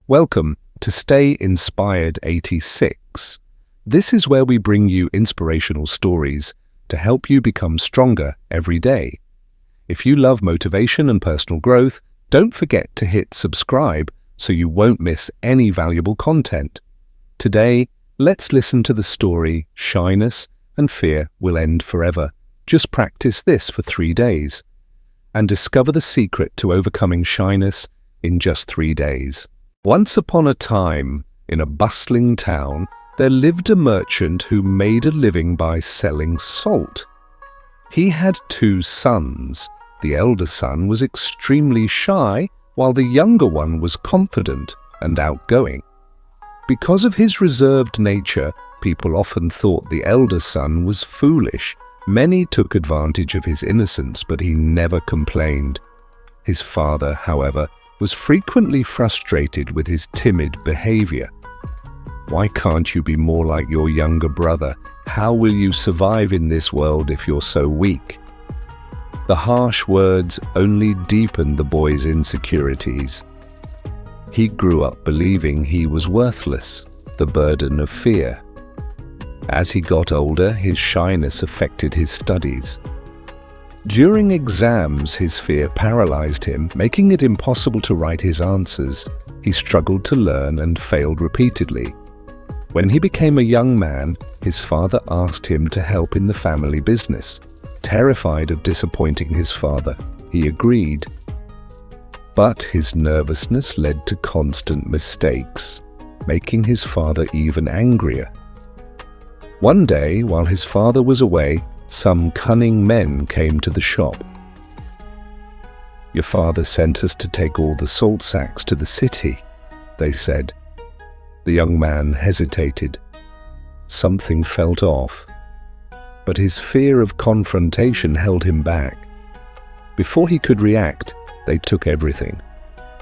Welcome to Stay Inspired 86. This is where we bring you inspirational stories to help you become stronger every day. If you love motivation and personal growth, don't forget to hit subscribe so you won't miss any valuable content. Today, let's listen to the story Shyness and Fear Will End Forever. Just practice this for 3 days and discover the secret to overcoming shyness in just 3 days. Once upon a time, in a bustling town, there lived a merchant who made a living by selling salt. He had 2 sons. The elder son was extremely shy, while the younger one was confident and outgoing. Because of his reserved nature, people often thought the elder son was foolish. Many took advantage of his innocence, but he never complained. His father, however, was frequently frustrated with his timid behavior. "Why can't you be more like your younger brother? How will you survive in this world if you're so weak?" The harsh words only deepened the boy's insecurities. He grew up believing he was worthless, the burden of fear. As he got older, his shyness affected his studies. During exams, his fear paralyzed him, making it impossible to write his answers. He struggled to learn and failed repeatedly. When he became a young man, his father asked him to help in the family business. Terrified of disappointing his father, he agreed. But his nervousness led to constant mistakes, making his father even angrier. One day, while his father was away, some cunning men came to the shop. "Your father sent us to take all the salt sacks to the city," they said. The young man hesitated. Something felt off, but his fear of confrontation held him back. Before he could react, they took everything.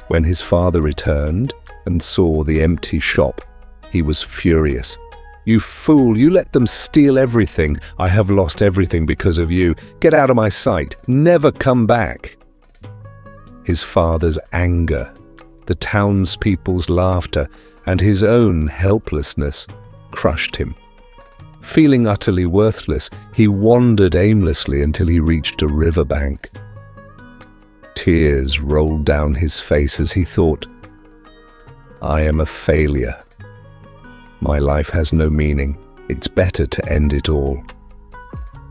When his father returned and saw the empty shop, he was furious. "You fool, you let them steal everything. I have lost everything because of you. Get out of my sight. Never come back." His father's anger, the townspeople's laughter, and his own helplessness crushed him. Feeling utterly worthless, he wandered aimlessly until he reached a riverbank. Tears rolled down his face as he thought, "I am a failure. My life has no meaning. It's better to end it all."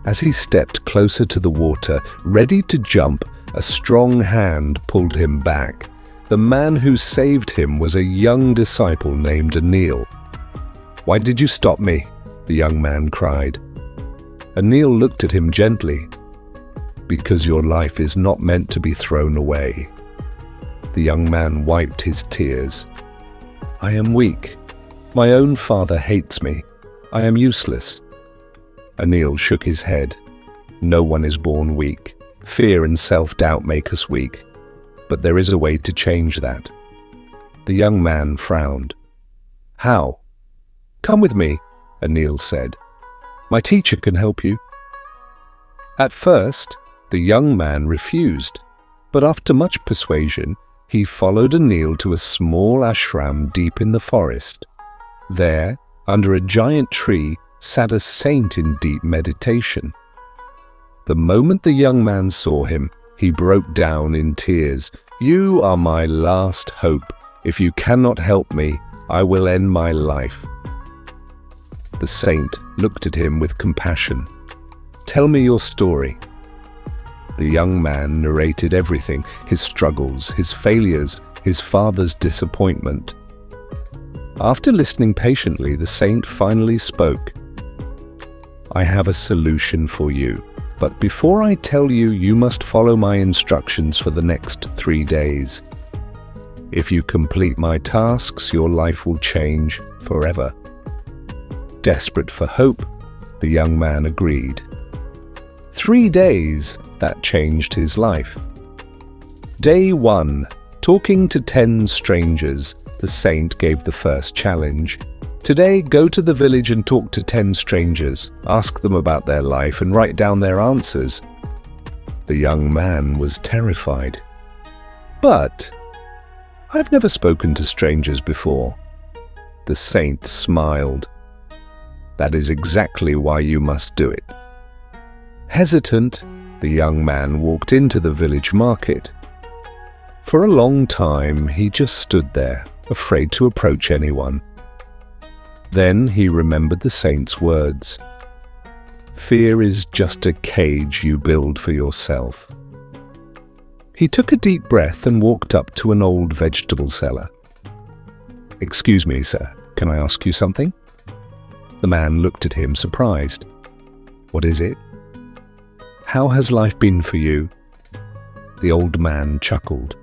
As he stepped closer to the water, ready to jump, a strong hand pulled him back. The man who saved him was a young disciple named Anil. "Why did you stop me?" the young man cried. Anil looked at him gently. "Because your life is not meant to be thrown away." The young man wiped his tears. "I am weak. My own father hates me. I am useless." Anil shook his head. "No one is born weak. Fear and self-doubt make us weak. But there is a way to change that." The young man frowned. "How?" "Come with me," Anil said. "My teacher can help you." At first, the young man refused, but after much persuasion, he followed Anil to a small ashram deep in the forest. There, under a giant tree, sat a saint in deep meditation. The moment the young man saw him, he broke down in tears. "You are my last hope. If you cannot help me, I will end my life." The saint looked at him with compassion. "Tell me your story." The young man narrated everything, his struggles, his failures, his father's disappointment. After listening patiently, the saint finally spoke. "I have a solution for you, but before I tell you, you must follow my instructions for the next 3 days. If you complete my tasks, your life will change forever." Desperate for hope, the young man agreed. 3 days, that changed his life. Day 1. Talking to 10 strangers. The saint gave the first challenge. "Today, go to the village and talk to 10 strangers. Ask them about their life and write down their answers." The young man was terrified. "But I've never spoken to strangers before. The saint smiled. That is exactly why you must do it. Hesitant, the young man walked into the village market. For a long time, he just stood there, afraid to approach anyone. Then he remembered the saint's words. Fear is just a cage you build for yourself. He took a deep breath and walked up to an old vegetable seller. Excuse me, sir, can I ask you something? The man looked at him, surprised. What is it? How has life been for you? The old man chuckled.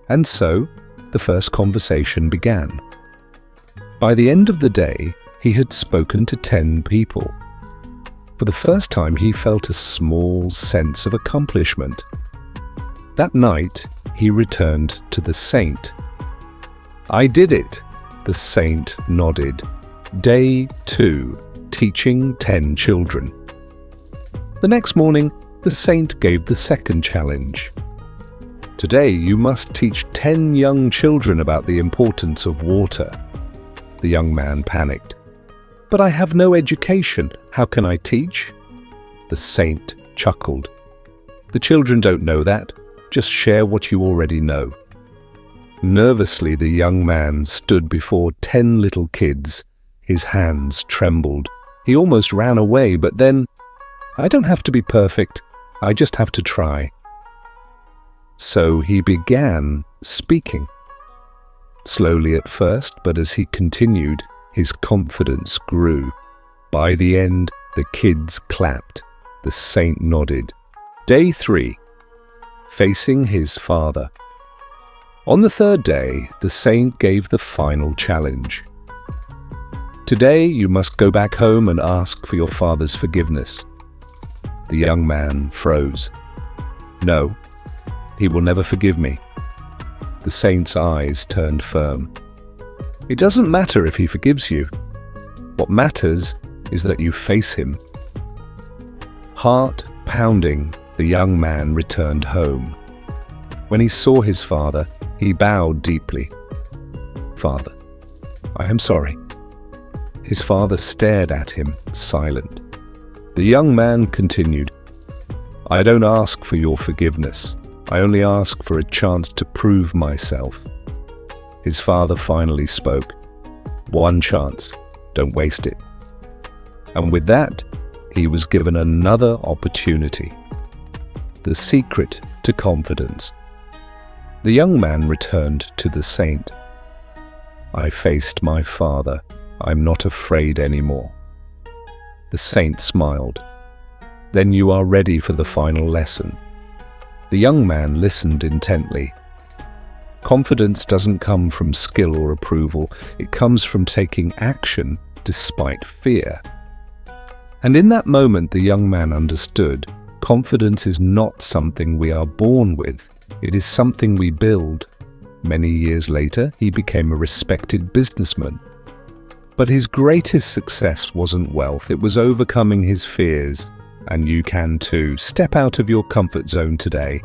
And so, the first conversation began. By the end of the day, he had spoken to 10 people. For the first time, he felt a small sense of accomplishment. That night, he returned to the saint. I did it, the saint nodded. Day 2, teaching 10 children. The next morning, the saint gave the second challenge. Today, you must teach 10 young children about the importance of water. The young man panicked. But I have no education. How can I teach? The saint chuckled. The children don't know that. Just share what you already know. Nervously, the young man stood before 10 little kids. His hands trembled. He almost ran away, but then, I don't have to be perfect. I just have to try. So he began speaking. Slowly at first, but as he continued, his confidence grew. By the end, the kids clapped. The saint nodded. Day 3. Facing his father. On the third day, the saint gave the final challenge. Today, you must go back home and ask for your father's forgiveness. The young man froze. No, he will never forgive me. The saint's eyes turned firm. It doesn't matter if he forgives you. What matters is that you face him. Heart pounding, the young man returned home. When he saw his father, he bowed deeply. Father, I am sorry. His father stared at him, silent. The young man continued, I don't ask for your forgiveness. I only ask for a chance to prove myself. His father finally spoke. One chance. Don't waste it. And with that, he was given another opportunity. The secret to confidence. The young man returned to the saint. I faced my father. I'm not afraid anymore. The saint smiled. Then you are ready for the final lesson. The young man listened intently. Confidence doesn't come from skill or approval. It comes from taking action despite fear. And in that moment, the young man understood confidence is not something we are born with. It is something we build. Many years later, he became a respected businessman. But his greatest success wasn't wealth. It was overcoming his fears. And you can too. Step out of your comfort zone today.